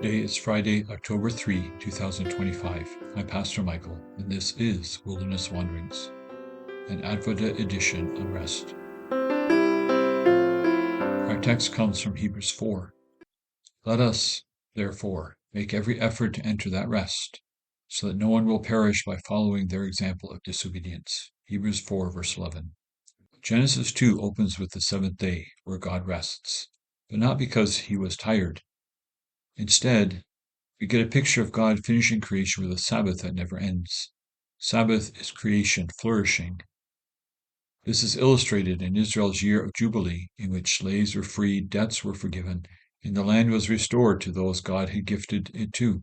Today is Friday, October 3, 2025. I'm Pastor Michael, and this is Wilderness Wanderings, an Advent edition on rest. Our text comes from Hebrews 4. Let us, therefore, make every effort to enter that rest, so that no one will perish by following their example of disobedience. Hebrews 4, verse 11. Genesis 2 opens with the seventh day, where God rests, but not because he was tired. Instead, we get a picture of God finishing creation with a Sabbath that never ends. Sabbath is creation flourishing. This is illustrated in Israel's year of Jubilee, in which slaves were freed, debts were forgiven, and the land was restored to those God had gifted it to.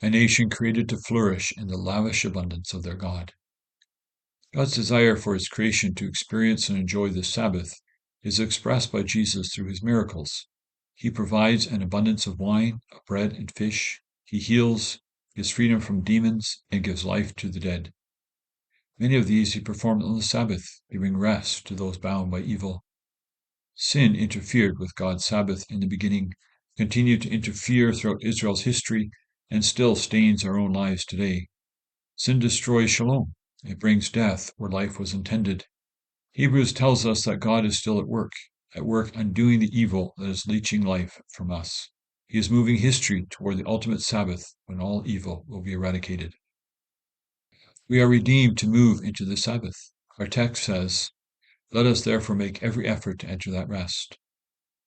A nation created to flourish in the lavish abundance of their God. God's desire for his creation to experience and enjoy the Sabbath is expressed by Jesus through his miracles. He provides an abundance of wine, of bread and fish. He heals, gives freedom from demons, and gives life to the dead. Many of these he performed on the Sabbath, giving rest to those bound by evil. Sin interfered with God's Sabbath in the beginning, continued to interfere throughout Israel's history, and still stains our own lives today. Sin destroys shalom. It brings death where life was intended. Hebrews tells us that God is still at work undoing the evil that is leeching life from us. He is moving history toward the ultimate Sabbath when all evil will be eradicated. We are redeemed to move into the Sabbath. Our text says, "Let us therefore make every effort to enter that rest."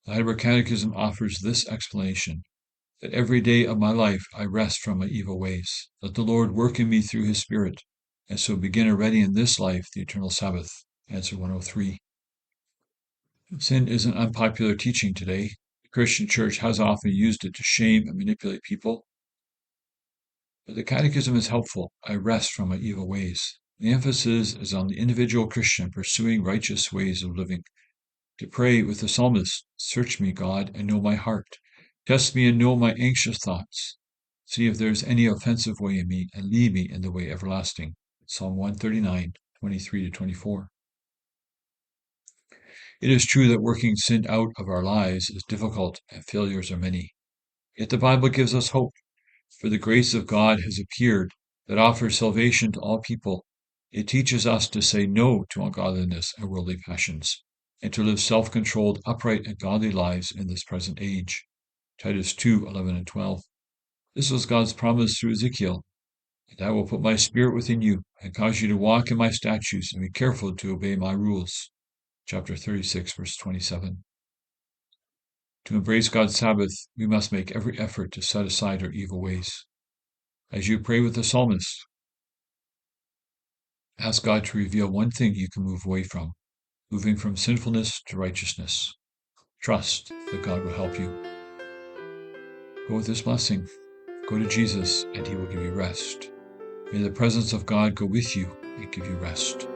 The Heidelberg Catechism offers this explanation, that every day of my life I rest from my evil ways. Let the Lord work in me through his Spirit, and so begin already in this life the eternal Sabbath. Answer 103. Sin is an unpopular teaching today. The Christian church has often used it to shame and manipulate people. But the Catechism is helpful. I rest from my evil ways. The emphasis is on the individual Christian pursuing righteous ways of living. To pray with the psalmist, "Search me, God, and know my heart. Test me and know my anxious thoughts. See if there is any offensive way in me, and lead me in the way everlasting." Psalm 139, 23-24. It is true that working sin out of our lives is difficult and failures are many. Yet the Bible gives us hope, for the grace of God has appeared that offers salvation to all people. It teaches us to say no to ungodliness and worldly passions, and to live self-controlled, upright, and godly lives in this present age. Titus 2:11 and 12. This was God's promise through Ezekiel, "And I will put my spirit within you, and cause you to walk in my statutes, and be careful to obey my rules." Chapter 36, verse 27. To embrace God's Sabbath, we must make every effort to set aside our evil ways. As you pray with the psalmist, ask God to reveal one thing you can move away from, moving from sinfulness to righteousness. Trust that God will help you. Go with this blessing. Go to Jesus, and he will give you rest. May the presence of God go with you and give you rest.